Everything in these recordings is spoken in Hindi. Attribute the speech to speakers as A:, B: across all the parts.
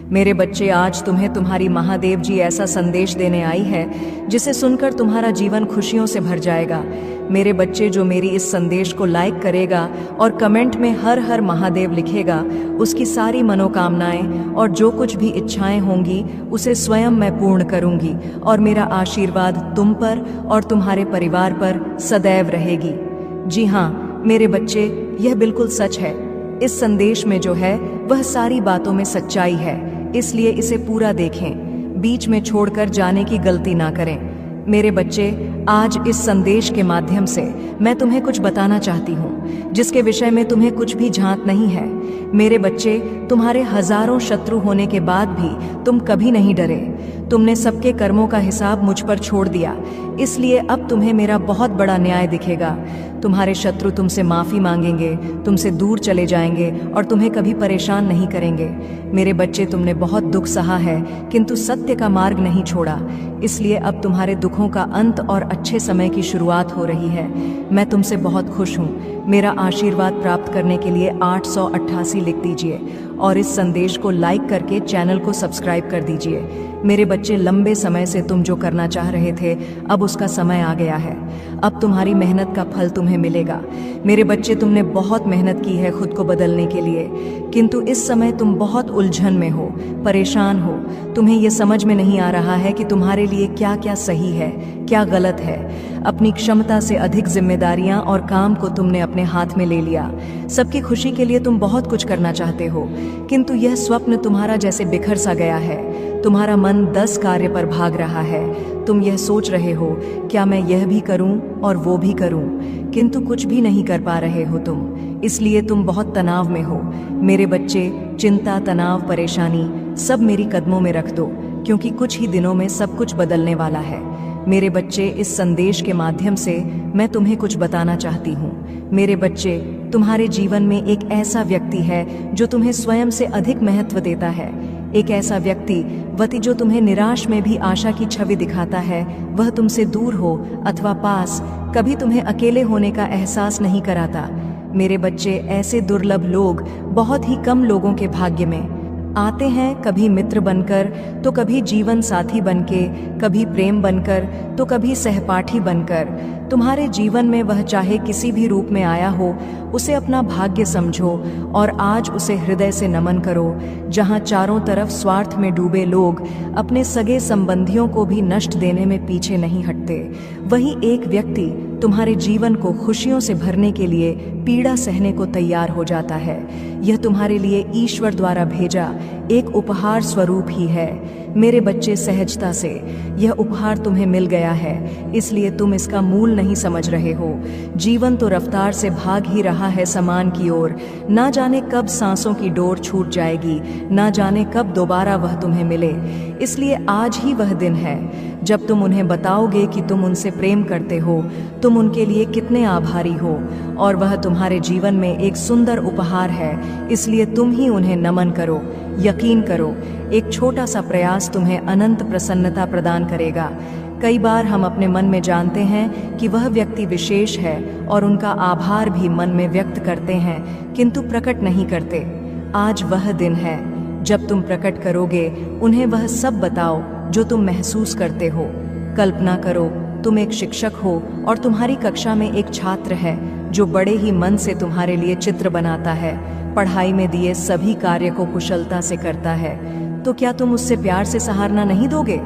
A: मेरे बच्चे, आज तुम्हें तुम्हारी महादेव जी ऐसा संदेश देने आई है जिसे सुनकर तुम्हारा जीवन खुशियों से भर जाएगा। मेरे बच्चे, जो मेरी इस संदेश को लाइक करेगा और कमेंट में हर हर महादेव लिखेगा, उसकी सारी मनोकामनाएं और जो कुछ भी इच्छाएं होंगी उसे स्वयं मैं पूर्ण करूंगी और मेरा आशीर्वाद तुम पर और तुम्हारे परिवार पर सदैव रहेगी। जी हाँ मेरे बच्चे, यह बिल्कुल सच है। इस संदेश में जो है वह सारी बातों में सच्चाई है, इसलिए इसे पूरा देखें, बीच में छोड़कर जाने की गलती ना करें। मेरे बच्चे, आज इस संदेश के माध्यम से मैं तुम्हें कुछ बताना चाहती हूँ जिसके विषय में तुम्हें कुछ भी झांक नहीं है। मेरे बच्चे, तुम्हारे हजारों शत्रु होने के बाद भी तुम कभी नहीं डरे। तुमने सबके कर्मों का हिसाब मुझ पर छोड़ दिया, इसलिए अब तुम्हें मेरा बहुत बड़ा न्याय दिखेगा। तुम्हारे शत्रु तुमसे माफी मांगेंगे, तुमसे दूर चले जाएंगे और तुम्हें कभी परेशान नहीं करेंगे। मेरे बच्चे, तुमने बहुत दुख सहा है किंतु सत्य का मार्ग नहीं छोड़ा, इसलिए अब तुम्हारे दुखों का अंत और अच्छे समय की शुरुआत हो रही है। मैं तुमसे बहुत खुश हूँ। मेरा आशीर्वाद प्राप्त करने के लिए 888 लिख दीजिए और इस संदेश को लाइक करके चैनल को सब्सक्राइब कर दीजिए। मेरे बच्चे, लंबे समय से तुम जो करना चाह रहे थे, अब उसका समय आ गया है। अब तुम्हारी मेहनत का फल तुम्हें मिलेगा। मेरे बच्चे, तुमने बहुत मेहनत की है खुद को बदलने के लिए, किंतु इस समय तुम बहुत उलझन में हो, परेशान हो। तुम्हें यह समझ में नहीं आ रहा है कि तुम्हारे लिए क्या क्या सही है, क्या गलत है। अपनी क्षमता से अधिक जिम्मेदारियां और काम को तुमने अपने हाथ में ले लिया। सबकी खुशी के लिए तुम बहुत कुछ करना चाहते हो, किंतु यह स्वप्न तुम्हारा जैसे बिखर सा गया है। तुम्हारा मन 10 कार्य पर भाग रहा है। तुम यह सोच रहे हो, क्या मैं यह भी करूं और वो भी करूं, किंतु कुछ भी नहीं कर पा रहे हो तुम, इसलिए तुम बहुत तनाव में हो। मेरे बच्चे, चिंता, तनाव, परेशानी सब मेरी कदमों में रख दो, क्योंकि कुछ ही दिनों में सब कुछ बदलने वाला है। मेरे बच्चे, इस संदेश के माध्यम से मैं तुम्हें कुछ बताना चाहती हूँ। मेरे बच्चे, तुम्हारे जीवन में एक ऐसा व्यक्ति है जो तुम्हें स्वयं से अधिक महत्व देता है। एक ऐसा व्यक्ति जो तुम्हें निराश में भी आशा की छवि दिखाता है। वह तुमसे दूर हो अथवा पास, कभी तुम्हें अकेले होने का एहसास नहीं कराता। मेरे बच्चे, ऐसे दुर्लभ लोग बहुत ही कम लोगों के भाग्य में आते हैं, कभी मित्र बनकर तो कभी जीवन साथी बनके, कभी प्रेम बनकर तो कभी सहपाठी बनकर। तुम्हारे जीवन में वह चाहे किसी भी रूप में आया हो, उसे अपना भाग्य समझो और आज उसे हृदय से नमन करो। जहां चारों तरफ स्वार्थ में डूबे लोग अपने सगे संबंधियों को भी नष्ट देने में पीछे नहीं हटते, वही एक व्यक्ति तुम्हारे जीवन को खुशियों से भरने के लिए पीड़ा सहने को तैयार हो जाता है। यह तुम्हारे लिए ईश्वर द्वारा भेजा एक उपहार स्वरूप ही है। मेरे बच्चे, सहजता से यह उपहार तुम्हें मिल गया है, इसलिए तुम इसका मूल नहीं समझ रहे हो। जीवन तो रफ्तार से भाग ही रहा है समान की ओर। ना जाने कब सांसों की डोर छूट जाएगी, ना जाने कब दोबारा वह तुम्हें मिले। इसलिए आज ही वह दिन है जब तुम उन्हें बताओगे कि तुम उनसे प्रेम करते हो, तुम उनके लिए कितने आभारी हो, और वह तुम्हारे जीवन में एक सुंदर उपहार है, इसलिए तुम ही उन्हें नमन करो। यकीन करो, एक छोटा सा प्रयास तुम्हें अनंत प्रसन्नता प्रदान करेगा। कई बार हम अपने मन में जानते हैं कि वह व्यक्ति विशेष है और उनका आभार भी मन में व्यक्त करते हैं, किंतु प्रकट नहीं करते। आज वह दिन है जब तुम प्रकट करोगे, उन्हें वह सब बताओ जो तुम महसूस करते हो। कल्पना करो, तुम एक शिक्षक हो और तुम्हारी कक्षा में एक छात्र है जो बड़े ही मन से तुम्हारे लिए चित्र बनाता है, पढ़ाई में दिए सभी कार्य को कुशलता से करता है, तो क्या तुम उससे प्यार से सराहना नहीं दोगे?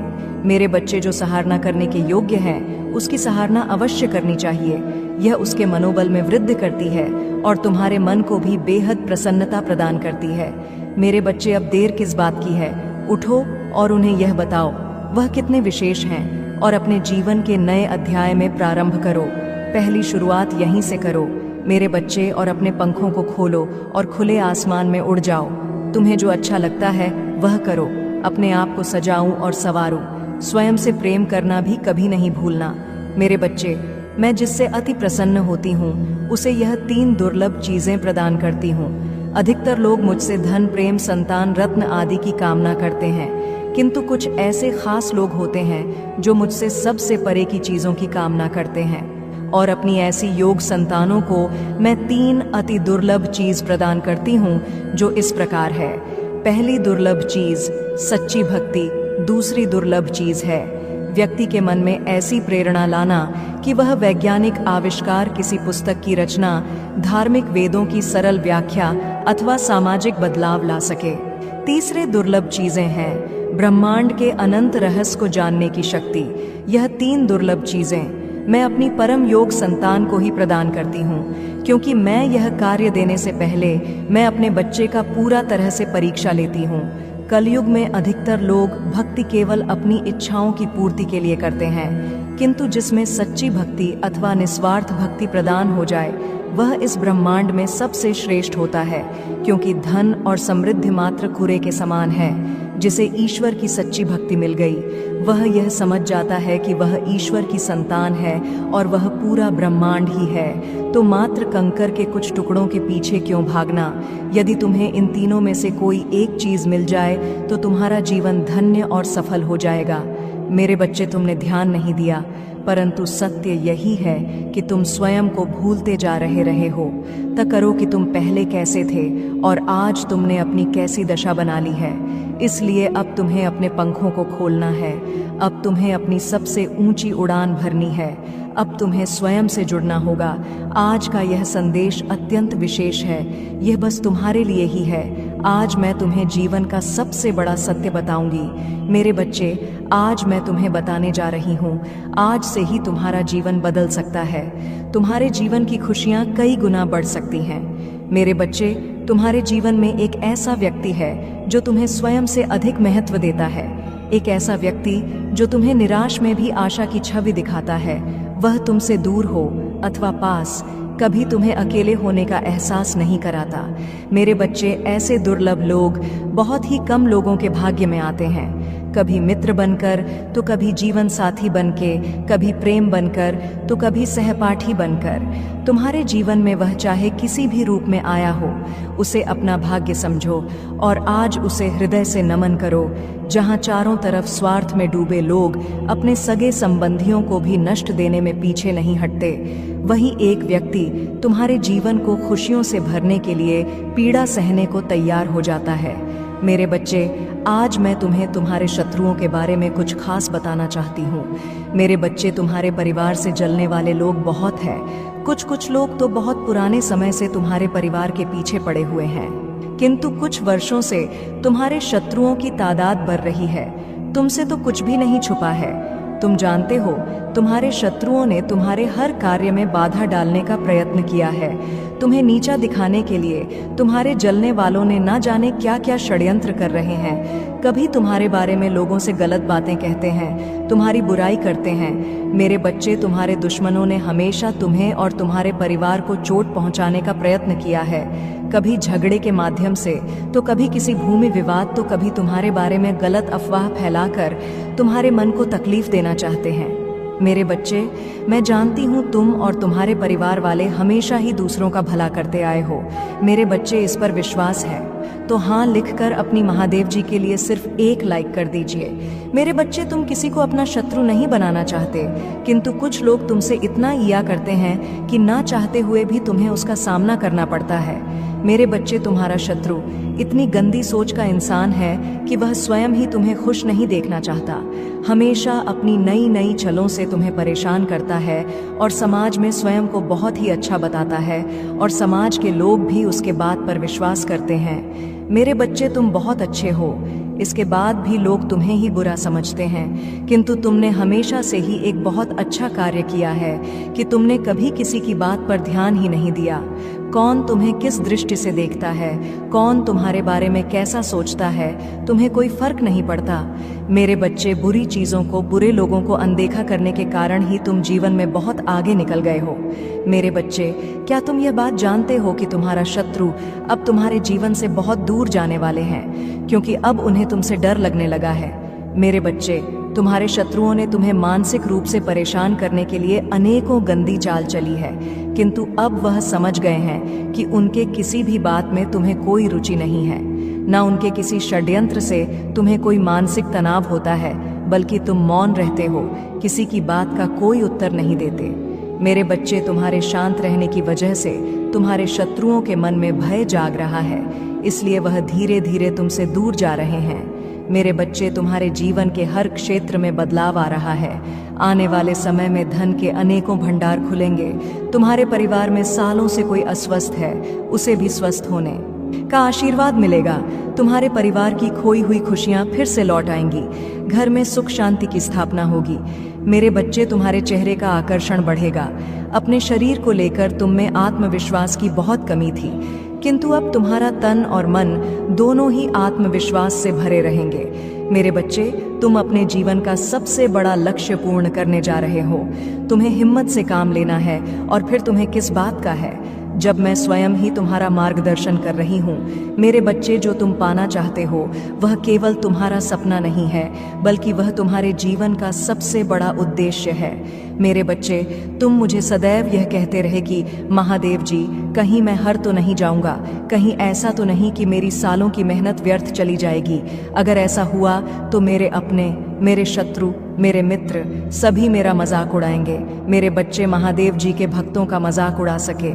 A: मेरे बच्चे, जो सराहना करने के योग्य हैं, उसकी सराहना अवश्य करनी चाहिए। यह उसके मनोबल में वृद्धि करती है और तुम्हारे मन को भी बेहद प्रसन्नता प्रदान करती है। मेरे बच्चे, अब देर किस बात की है? उठो और उन्हें यह बताओ वह कितने विशेष हैं और अपने जीवन के नए अध्याय में प्रारंभ करो। पहली शुरुआत यहीं से करो मेरे बच्चे, और अपने पंखों को खोलो और खुले आसमान में उड़ जाओ। तुम्हें जो अच्छा लगता है वह करो। अपने आप को सजाऊं और संवारूं। स्वयं से प्रेम करना भी कभी नहीं भूलना। मेरे बच्चे, मैं जिससे अति प्रसन्न होती हूँ उसे यह 3 दुर्लभ चीजें प्रदान करती हूँ। अधिकतर लोग मुझसे धन, प्रेम, संतान, रत्न आदि की कामना करते हैं, किंतु कुछ ऐसे खास लोग होते हैं जो मुझसे सबसे परे की चीजों की कामना करते हैं, और अपनी ऐसी योग संतानों को मैं 3 अति दुर्लभ चीज प्रदान करती हूँ, जो इस प्रकार है। पहली दुर्लभ चीज सच्ची भक्ति, दूसरी दुर्लभ चीज है व्यक्ति के मन में ऐसी प्रेरणा लाना कि वह वैज्ञानिक आविष्कार, किसी पुस्तक की रचना, धार्मिक वेदों की सरल व्याख्या अथवा सामाजिक बदलाव ला सके। तीसरे दुर्लभ चीजें हैं ब्रह्मांड के अनंत रहस्य को जानने की शक्ति। यह 3 दुर्लभ चीजें मैं अपनी परम योग संतान को ही प्रदान करती हूँ, क्योंकि मैं यह कार्य देने से पहले मैं अपने बच्चे का पूरा तरह से परीक्षा लेती हूँ। कलयुग में अधिकतर लोग भक्ति केवल अपनी इच्छाओं की पूर्ति के लिए करते हैं, किंतु जिसमें सच्ची भक्ति अथवा निस्वार्थ भक्ति प्रदान हो जाए वह इस ब्रह्मांड में सबसे श्रेष्ठ होता है, क्योंकि धन और समृद्धि मात्र कूड़े के समान है। जिसे ईश्वर की सच्ची भक्ति मिल गई वह यह समझ जाता है कि वह ईश्वर की संतान है और वह पूरा ब्रह्मांड ही है। तो मात्र कंकर के कुछ टुकड़ों के पीछे क्यों भागना। यदि तुम्हें इन तीनों में से कोई एक चीज मिल जाए तो तुम्हारा जीवन धन्य और सफल हो जाएगा। मेरे बच्चे, तुमने ध्यान नहीं दिया, परंतु सत्य यही है कि तुम स्वयं को भूलते जा रहे हो। तय करो कि तुम पहले कैसे थे और आज तुमने अपनी कैसी दशा बना ली है। इसलिए अब तुम्हें अपने पंखों को खोलना है, अब तुम्हें अपनी सबसे ऊंची उड़ान भरनी है, अब तुम्हें स्वयं से जुड़ना होगा। आज का यह संदेश अत्यंत विशेष है, यह बस तुम्हारे लिए ही है। आज मैं तुम्हें जीवन का सबसे बड़ा सत्य बताऊंगी। मेरे बच्चे, आज मैं तुम्हें बताने जा रही हूँ, आज से ही तुम्हारा जीवन बदल सकता है। तुम्हारे जीवन की खुशियाँ कई गुना बढ़ सकती हैं। मेरे बच्चे, तुम्हारे जीवन में एक ऐसा व्यक्ति है जो तुम्हें स्वयं से अधिक महत्व देता है। एक ऐसा व्यक्ति जो तुम्हें निराश में भी आशा की छवि दिखाता है। वह तुमसे दूर हो अथवा पास, कभी तुम्हें अकेले होने का एहसास नहीं कराता। मेरे बच्चे, ऐसे दुर्लभ लोग बहुत ही कम लोगों के भाग्य में आते हैं। कभी मित्र बनकर तो कभी जीवन साथी बनके, कभी प्रेम बनकर तो कभी सहपाठी बनकर। तुम्हारे जीवन में वह चाहे किसी भी रूप में आया हो, उसे अपना भाग्य समझो और आज उसे हृदय से नमन करो। जहाँ चारों तरफ स्वार्थ में डूबे लोग अपने सगे संबंधियों को भी नष्ट देने में पीछे नहीं हटते, वही एक व्यक्ति तुम्हारे जीवन को खुशियों से भरने के लिए पीड़ा सहने को तैयार हो जाता है। मेरे बच्चे, आज मैं तुम्हें तुम्हारे शत्रुओं के बारे में कुछ खास बताना चाहती हूँ। मेरे बच्चे, तुम्हारे परिवार से जलने वाले लोग बहुत हैं। कुछ लोग तो बहुत पुराने समय से तुम्हारे परिवार के पीछे पड़े हुए हैं, किंतु कुछ वर्षों से तुम्हारे शत्रुओं की तादाद बढ़ रही है। तुमसे तो कुछ भी नहीं छुपा है। तुम जानते हो, तुम्हारे शत्रुओं ने तुम्हारे हर कार्य में बाधा डालने का प्रयत्न किया है। तुम्हें नीचा दिखाने के लिए तुम्हारे जलने वालों ने ना जाने क्या क्या षड्यंत्र कर रहे हैं। कभी तुम्हारे बारे में लोगों से गलत बातें कहते हैं, तुम्हारी बुराई करते हैं। मेरे बच्चे, तुम्हारे दुश्मनों ने हमेशा तुम्हें और तुम्हारे परिवार को चोट पहुंचाने का प्रयत्न किया है। कभी झगड़े के माध्यम से, तो कभी किसी भूमि विवाद, तो कभी तुम्हारे बारे में गलत अफवाह फैलाकर तुम्हारे मन को तकलीफ देना चाहते हैं। मेरे बच्चे, मैं जानती हूँ तुम और तुम्हारे परिवार वाले हमेशा ही दूसरों का भला करते आए हो। मेरे बच्चे, इस पर विश्वास है तो हाँ लिखकर अपनी महादेव जी के लिए सिर्फ एक लाइक कर दीजिए। मेरे बच्चे, तुम किसी को अपना शत्रु नहीं बनाना चाहते, किंतु कुछ लोग तुमसे इतना ईया करते हैं कि ना चाहते हुए भी तुम्हें उसका सामना करना पड़ता है। मेरे बच्चे, तुम्हारा शत्रु इतनी गंदी सोच का इंसान है कि वह स्वयं ही तुम्हें खुश नहीं देखना चाहता। हमेशा अपनी नई नई छलों से तुम्हें परेशान करता है और समाज में स्वयं को बहुत ही अच्छा बताता है और समाज के लोग भी उसके बात पर विश्वास करते हैं। मेरे बच्चे, तुम बहुत अच्छे हो, इसके बाद भी लोग तुम्हें ही बुरा समझते हैं, किंतु तुमने हमेशा से ही एक बहुत अच्छा कार्य किया है कि तुमने कभी किसी की बात पर ध्यान ही नहीं दिया। कौन तुम्हें किस दृष्टि से देखता है, कौन तुम्हारे बारे में कैसा सोचता है, तुम्हें कोई फर्क नहीं पड़ता। मेरे बच्चे, बुरी चीज़ों को, बुरे लोगों को अनदेखा करने के कारण ही तुम जीवन में बहुत आगे निकल गए हो। मेरे बच्चे, क्या तुम यह बात जानते हो कि तुम्हारा शत्रु अब तुम्हारे जीवन से बहुत दूर जाने वाले हैं, क्योंकि अब उन्हें तुमसे डर लगने लगा है। मेरे बच्चे, तुम्हारे शत्रुओं ने तुम्हें मानसिक रूप से परेशान करने के लिए अनेकों गंदी चाल चली है, किंतु अब वह समझ गए हैं कि उनके किसी भी बात में तुम्हें कोई रुचि नहीं है, ना उनके किसी षड्यंत्र से तुम्हें कोई मानसिक तनाव होता है, बल्कि तुम मौन रहते हो, किसी की बात का कोई उत्तर नहीं देते। मेरे बच्चे, तुम्हारे शांत रहने की वजह से तुम्हारे शत्रुओं के मन में भय जाग रहा है, इसलिए वह धीरे धीरे तुमसे दूर जा रहे हैं। मेरे बच्चे, तुम्हारे जीवन के हर क्षेत्र में बदलाव आ रहा है। आने वाले समय में धन के अनेकों भंडार खुलेंगे। तुम्हारे परिवार में सालों से कोई अस्वस्थ है, उसे भी स्वस्थ होने का आशीर्वाद मिलेगा। तुम्हारे परिवार की खोई हुई खुशियां फिर से लौट आएंगी। घर में सुख शांति की स्थापना होगी। मेरे बच्चे, तुम्हारे चेहरे का आकर्षण बढ़ेगा। अपने शरीर को लेकर तुम में आत्मविश्वास की बहुत कमी थी, किंतु अब तुम्हारा तन और मन दोनों ही आत्मविश्वास से भरे रहेंगे। मेरे बच्चे, तुम अपने जीवन का सबसे बड़ा लक्ष्य पूर्ण करने जा रहे हो। तुम्हें हिम्मत से काम लेना है, और फिर तुम्हें किस बात का है जब मैं स्वयं ही तुम्हारा मार्गदर्शन कर रही हूँ। मेरे बच्चे, जो तुम पाना चाहते हो वह केवल तुम्हारा सपना नहीं है, बल्कि वह तुम्हारे जीवन का सबसे बड़ा उद्देश्य है। मेरे बच्चे, तुम मुझे सदैव यह कहते रहे कि महादेव जी, कहीं मैं हार तो नहीं जाऊंगा, कहीं ऐसा तो नहीं कि मेरी सालों की मेहनत व्यर्थ चली जाएगी। अगर ऐसा हुआ तो मेरे अपने, मेरे शत्रु, मेरे मित्र सभी मेरा मजाक उड़ाएंगे। मेरे बच्चे, महादेव जी के भक्तों का मजाक उड़ा सके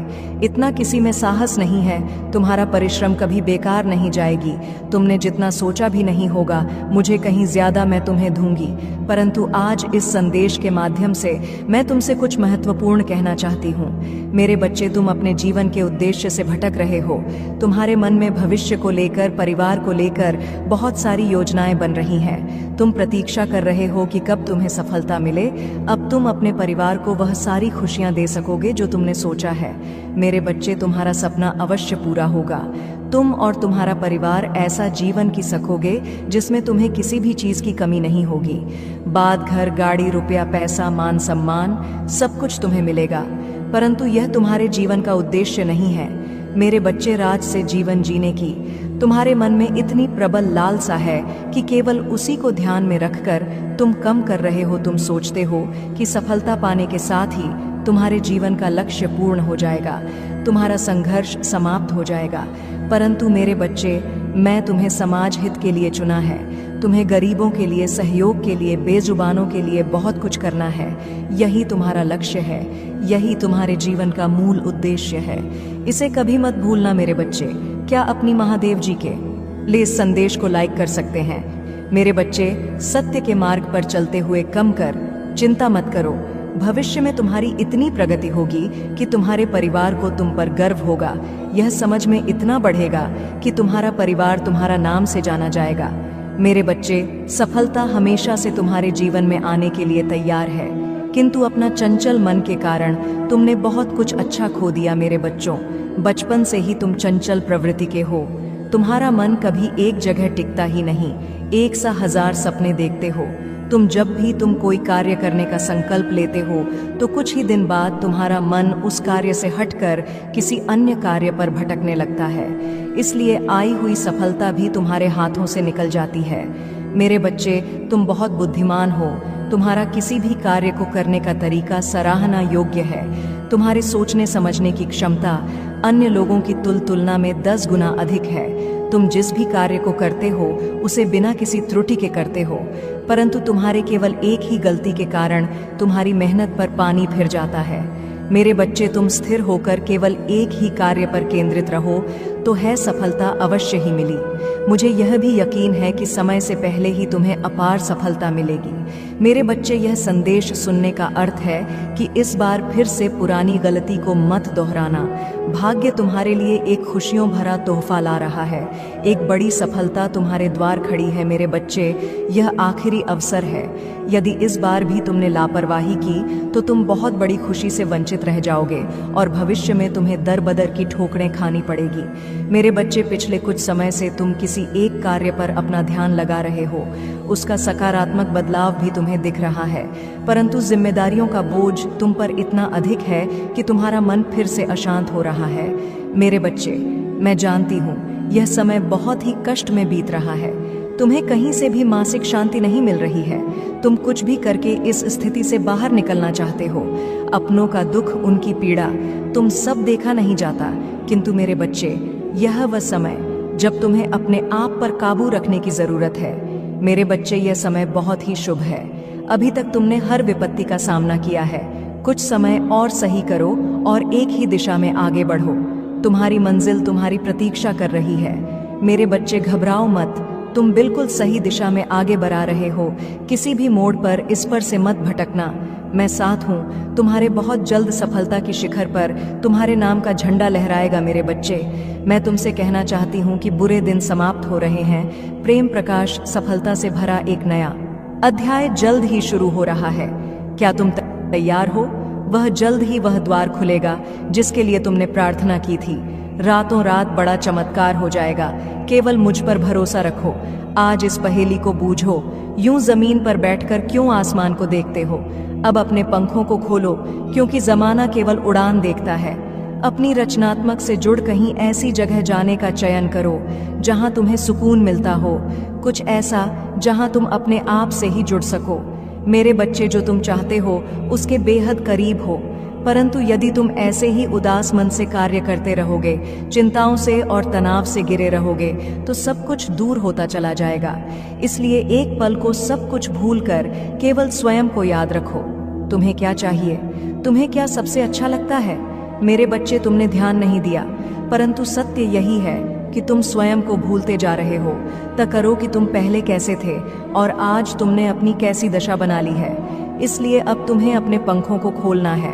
A: इतना किसी में साहस नहीं है। तुम्हारा परिश्रम कभी बेकार नहीं जाएगी। तुमने जितना सोचा भी नहीं होगा, मुझे कहीं ज्यादा मैं तुम्हें दूंगी। परंतु आज इस संदेश के माध्यम से मैं तुमसे कुछ महत्वपूर्ण कहना चाहती हूँ। मेरे बच्चे, तुम अपने जीवन के उद्देश्य से भटक रहे हो। तुम्हारे मन में भविष्य को लेकर, परिवार को लेकर बहुत सारी योजनाएं बन रही हैं। तुम प्रतीक्षा कर रहे हो कि कब तुम्हें सफलता मिले। अब तुम अपने परिवार को वह सारी खुशियां दे सकोगे जो तुमने सोचा है। मेरे बच्चे, तुम्हारा सपना अवश्य पूरा होगा। तुम और तुम्हारा परिवार ऐसा जीवन जी सकोगे जिसमें तुम्हें किसी भी चीज की कमी नहीं होगी। बात घर, गाड़ी, रुपया, पैसा, मान सम्मान सब कुछ तुम्हें मिलेगा। परंतु यह तुम्हारे जीवन का उद्देश्य नहीं है। मेरे बच्चे, राज से जीवन जीने की तुम्हारे मन में इतनी प्रबल लालसा है कि केवल उसी को ध्यान में रखकर तुम कम कर रहे हो। तुम सोचते हो कि सफलता पाने के साथ ही तुम्हारे जीवन का लक्ष्य पूर्ण हो जाएगा, तुम्हारा संघर्ष समाप्त हो जाएगा। परंतु मेरे बच्चे, मैं तुम्हें समाज हित के लिए चुना है। तुम्हें गरीबों के लिए, सहयोग के लिए, बेजुबानों के लिए बहुत कुछ करना है। यही तुम्हारा लक्ष्य है, यही तुम्हारे जीवन का मूल उद्देश्य है। इसे कभी मत भूलना मेरे बच्चे। क्या अपनी महादेव जी के लिए इस संदेश को लाइक कर सकते हैं? मेरे बच्चे, सत्य के मार्ग पर चलते हुए कम कर चिंता मत करो। भविष्य में तुम्हारी इतनी प्रगति होगी कि तुम्हारे परिवार को तुम पर गर्व होगा। यह समझ में इतना बढ़ेगा कि तुम्हारा परिवार तुम्हारा नाम से जाना जाएगा। मेरे बच्चे, सफलता हमेशा से तुम्हारे जीवन में आने के लिए तैयार है, किंतु अपना चंचल मन के कारण तुमने बहुत कुछ अच्छा खो दिया। मेरे बच्चों, बचपन से ही तुम चंचल प्रवृत्ति के हो। तुम्हारा मन कभी एक जगह टिकता ही नहीं, एक सा हजार सपने देखते हो। जब भी तुम कोई कार्य करने का संकल्प लेते हो तो कुछ ही दिन बाद तुम्हारा मन उस कार्य से हटकर किसी अन्य कार्य पर भटकने लगता है। इसलिए आई हुई सफलता भी तुम्हारे हाथों से निकल जाती है। मेरे बच्चे, तुम बहुत बुद्धिमान हो। तुम्हारा किसी भी कार्य को करने का तरीका सराहना योग्य है। तुम्हारे सोचने समझने की क्षमता अन्य लोगों की तुलना में 10 गुना अधिक है। तुम जिस भी कार्य को करते हो उसे बिना किसी त्रुटि के करते हो, परंतु तुम्हारे केवल एक ही गलती के कारण तुम्हारी मेहनत पर पानी फिर जाता है। मेरे बच्चे, तुम स्थिर होकर केवल एक ही कार्य पर केंद्रित रहो तो है सफलता अवश्य ही मिली। मुझे यह भी यकीन है कि समय से पहले ही तुम्हें अपार सफलता मिलेगी। मेरे बच्चे, यह संदेश सुनने का अर्थ है कि इस बार फिर से पुरानी गलती को मत दोहराना। भाग्य तुम्हारे लिए एक खुशियों भरा तोहफा ला रहा है। एक बड़ी सफलता तुम्हारे द्वार खड़ी है। मेरे बच्चे, यह आखिरी अवसर है। यदि इस बार भी तुमने लापरवाही की तो तुम बहुत बड़ी खुशी से वंचित रह जाओगे और भविष्य में तुम्हें दर बदर की ठोकरें खानी पड़ेगी। मेरे बच्चे, पिछले कुछ समय से तुम किसी एक कार्य पर अपना ध्यान लगा रहे हो। उसका सकारात्मक बदलाव भी तुम्हें दिख रहा है, परंतु जिम्मेदारियों का बोझ तुम पर इतना अधिक है कि तुम्हारा मन फिर से अशांत हो रहा है। मेरे बच्चे, मैं जानती हूँ यह समय बहुत ही कष्ट में बीत रहा है। तुम्हें कहीं से भी मानसिक शांति नहीं मिल रही है। तुम कुछ भी करके इस स्थिति से बाहर निकलना चाहते हो। अपनों का दुख, उनकी पीड़ा तुम सब देखा नहीं जाता, किंतु मेरे बच्चे, यह वह समय जब तुम्हें अपने आप पर काबू रखने की जरूरत है। मेरे बच्चे, यह समय बहुत ही शुभ है। अभी तक तुमने हर विपत्ति का सामना किया है। कुछ समय और सही करो और एक ही दिशा में आगे बढ़ो। तुम्हारी मंजिल तुम्हारी प्रतीक्षा कर रही है। मेरे बच्चे, घबराओ मत, तुम बिल्कुल सही दिशा में आगे बढ़ा रहे हो। किसी भी मोड़ पर इस पर से मत भटकना। मैं साथ हूँ। तुम्हारे बहुत जल्द सफलता की शिखर पर तुम्हारे नाम का झंडा लहराएगा। मेरे बच्चे, मैं तुमसे कहना चाहती हूँ कि बुरे दिन समाप्त हो रहे हैं। प्रेम प्रकाश सफलता से भरा एक नया अध्याय जल्द ही शुरू हो रहा है। क्या तुम तैयार हो? वह जल्द ही वह द्वार खुलेगा जिसके लिए तुमने प्रार्थना की थी। रातों रात बड़ा चमत्कार हो जाएगा। केवल मुझ पर भरोसा रखो। आज इस पहेली को बूझो। यूं जमीन पर बैठकर क्यों आसमान को देखते हो? अब अपने पंखों को खोलो, क्योंकि जमाना केवल उड़ान देखता है। अपनी रचनात्मक से जुड़ कहीं ऐसी जगह जाने का चयन करो जहां तुम्हें सुकून मिलता हो, कुछ ऐसा जहां तुम अपने आप से ही जुड़ सको। मेरे बच्चे, जो तुम चाहते हो उसके बेहद करीब हो, परंतु यदि तुम ऐसे ही उदास मन से कार्य करते रहोगे, चिंताओं से और तनाव से घिरे रहोगे, तो सब कुछ दूर होता चला जाएगा। इसलिए एक पल को सब कुछ भूलकर केवल स्वयं को याद रखो। तुम्हें क्या चाहिए? तुम्हें क्या सबसे अच्छा लगता है? मेरे बच्चे, तुमने ध्यान नहीं दिया, परंतु सत्य यही है कि तुम स्वयं को भूलते जा रहे हो। तय करो कि तुम पहले कैसे थे और आज तुमने अपनी कैसी दशा बना ली है। इसलिए अब तुम्हें अपने पंखों को खोलना है।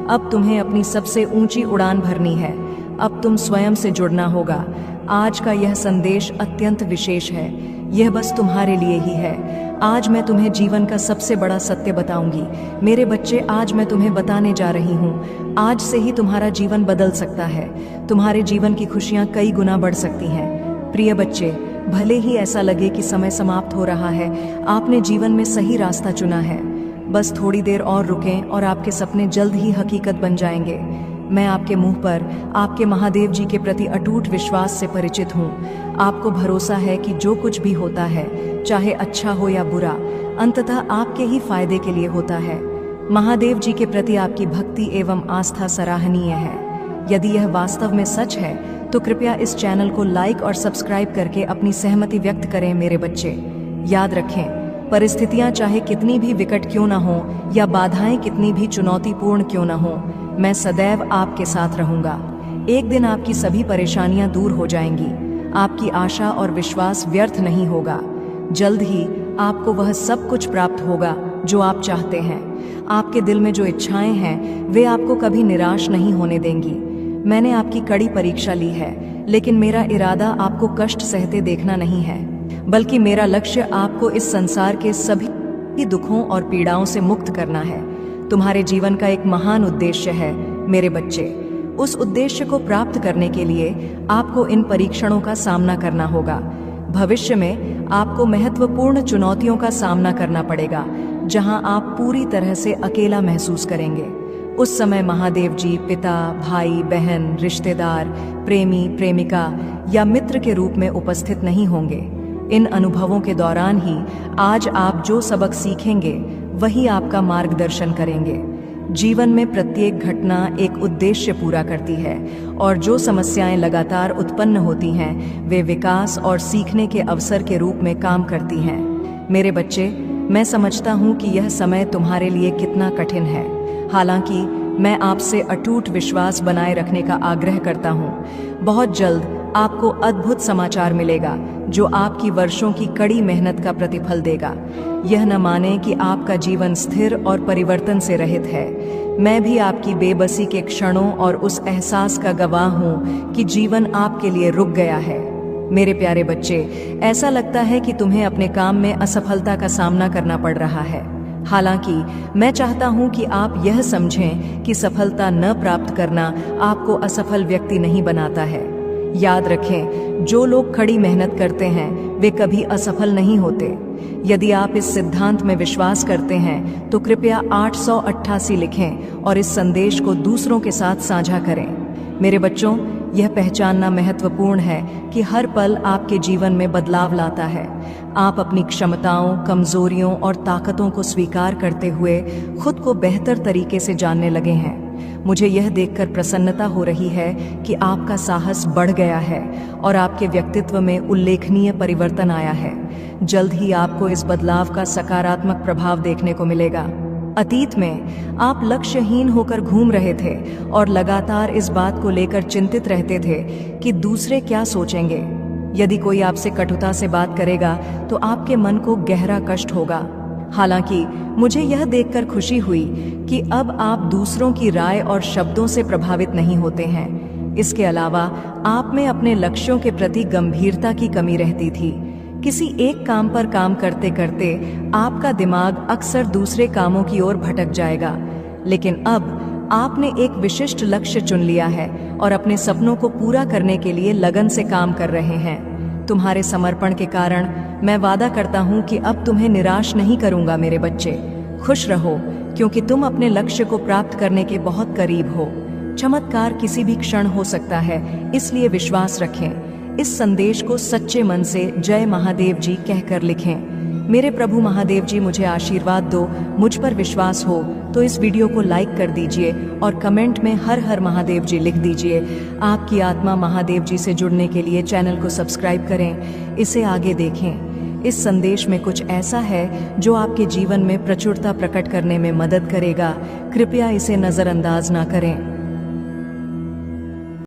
A: अब तुम्हें अपनी सबसे ऊंची उड़ान भरनी है। अब तुम स्वयं से जुड़ना होगा। आज का यह संदेश अत्यंत विशेष है। यह बस तुम्हारे लिए ही है। आज मैं तुम्हें जीवन का सबसे बड़ा सत्य बताऊंगी। मेरे बच्चे, आज मैं तुम्हें बताने जा रही हूँ। आज से ही तुम्हारा जीवन बदल सकता है। तुम्हारे जीवन की खुशियाँ कई गुना बढ़ सकती हैं। प्रिय बच्चे, भले ही ऐसा लगे कि समय समाप्त हो रहा है, आपने जीवन में सही रास्ता चुना है। बस थोड़ी देर और रुकें और आपके सपने जल्द ही हकीकत बन जाएंगे। मैं आपके मुंह पर आपके महादेव जी के प्रति अटूट विश्वास से परिचित हूँ। आपको भरोसा है कि जो कुछ भी होता है, चाहे अच्छा हो या बुरा, अंततः आपके ही फायदे के लिए होता है। महादेव जी के प्रति आपकी भक्ति एवं आस्था सराहनीय है। यदि यह वास्तव में सच है तो कृपया इस चैनल को लाइक और सब्सक्राइब करके अपनी सहमति व्यक्त करें। मेरे बच्चे, याद रखें, परिस्थितियां चाहे कितनी भी विकट क्यों न हो या बाधाएं कितनी भी चुनौतीपूर्ण क्यों न हो, मैं सदैव आपके साथ रहूंगा। एक दिन आपकी सभी परेशानियां दूर हो जाएंगी। आपकी आशा और विश्वास व्यर्थ नहीं होगा। जल्द ही आपको वह सब कुछ प्राप्त होगा जो आप चाहते हैं। आपके दिल में जो इच्छाएं हैं वे आपको कभी निराश नहीं होने देंगी। मैंने आपकी कड़ी परीक्षा ली है, लेकिन मेरा इरादा आपको कष्ट सहते देखना नहीं है, बल्कि मेरा लक्ष्य आपको इस संसार के सभी दुखों और पीड़ाओं से मुक्त करना है। तुम्हारे जीवन का एक महान उद्देश्य है मेरे बच्चे। उस उद्देश्य को प्राप्त करने के लिए आपको इन परीक्षणों का सामना करना होगा। भविष्य में आपको महत्वपूर्ण चुनौतियों का सामना करना पड़ेगा, जहां आप पूरी तरह से अकेला महसूस करेंगे। उस समय महादेव जी पिता, भाई, बहन, रिश्तेदार, प्रेमी, प्रेमिका या मित्र के रूप में उपस्थित नहीं होंगे। इन अनुभवों के दौरान ही आज आप जो सबक सीखेंगे वही आपका मार्गदर्शन करेंगे। जीवन में प्रत्येक घटना एक उद्देश्य पूरा करती है, और जो समस्याएं लगातार उत्पन्न होती हैं वे विकास और सीखने के अवसर के रूप में काम करती हैं। मेरे बच्चे, मैं समझता हूँ कि यह समय तुम्हारे लिए कितना कठिन है। हालांकि मैं आपसे अटूट विश्वास बनाए रखने का आग्रह करता हूँ। बहुत जल्द आपको अद्भुत समाचार मिलेगा जो आपकी वर्षों की कड़ी मेहनत का प्रतिफल देगा। यह न माने कि आपका जीवन स्थिर और परिवर्तन से रहित है। मैं भी आपकी बेबसी के क्षणों और उस एहसास का गवाह हूँ कि जीवन आपके लिए रुक गया है। मेरे प्यारे बच्चे, ऐसा लगता है कि तुम्हें अपने काम में असफलता का सामना करना पड़ रहा है। हालांकि मैं चाहता हूं कि आप यह समझें कि सफलता न प्राप्त करना आपको असफल व्यक्ति नहीं बनाता है। याद रखें, जो लोग कड़ी मेहनत करते हैं वे कभी असफल नहीं होते। यदि आप इस सिद्धांत में विश्वास करते हैं तो कृपया 888 लिखें और इस संदेश को दूसरों के साथ साझा करें। मेरे बच्चों, यह पहचानना महत्वपूर्ण है कि हर पल आपके जीवन में बदलाव लाता है। आप अपनी क्षमताओं, कमजोरियों और ताकतों को स्वीकार करते हुए खुद को बेहतर तरीके से जानने लगे हैं। मुझे यह देखकर प्रसन्नता हो रही है कि आपका साहस बढ़ गया है और आपके व्यक्तित्व में उल्लेखनीय परिवर्तन आया है। जल्द ही आपको इस बदलाव का सकारात्मक प्रभाव देखने को मिलेगा। अतीत में आप लक्ष्यहीन होकर घूम रहे थे और लगातार इस बात को लेकर चिंतित रहते थे कि दूसरे क्या सोचेंगे। यदि कोई आपसे कटुता से बात करेगा तो आपके मन को गहरा कष्ट होगा। हालांकि मुझे यह देखकर खुशी हुई कि अब आप दूसरों की राय और शब्दों से प्रभावित नहीं होते हैं। इसके अलावा आप में अपने लक्ष्यों के प्रति गंभीरता की कमी रहती थी। किसी एक काम पर काम करते करते आपका दिमाग अक्सर दूसरे कामों की ओर भटक जाएगा, लेकिन अब आपने एक विशिष्ट लक्ष्य चुन लिया है और अपने सपनों को पूरा करने के लिए लगन से काम कर रहे हैं। तुम्हारे समर्पण के कारण मैं वादा करता हूं कि अब तुम्हें निराश नहीं करूंगा मेरे बच्चे। खुश रहो, क्योंकि तुम अपने लक्ष्य को प्राप्त करने के बहुत करीब हो। चमत्कार किसी भी क्षण हो सकता है, इसलिए विश्वास रखें। इस संदेश को सच्चे मन से जय महादेव जी कहकर लिखें। मेरे प्रभु महादेव जी मुझे आशीर्वाद दो, मुझ पर विश्वास हो तो इस वीडियो को लाइक कर दीजिए और कमेंट में हर हर महादेव जी लिख दीजिए। आपकी आत्मा महादेव जी से जुड़ने के लिए चैनल को सब्सक्राइब करें, इसे आगे देखें। इस संदेश में कुछ ऐसा है जो आपके जीवन में प्रचुरता प्रकट करने में मदद करेगा। कृपया इसे नज़रअंदाज ना करें।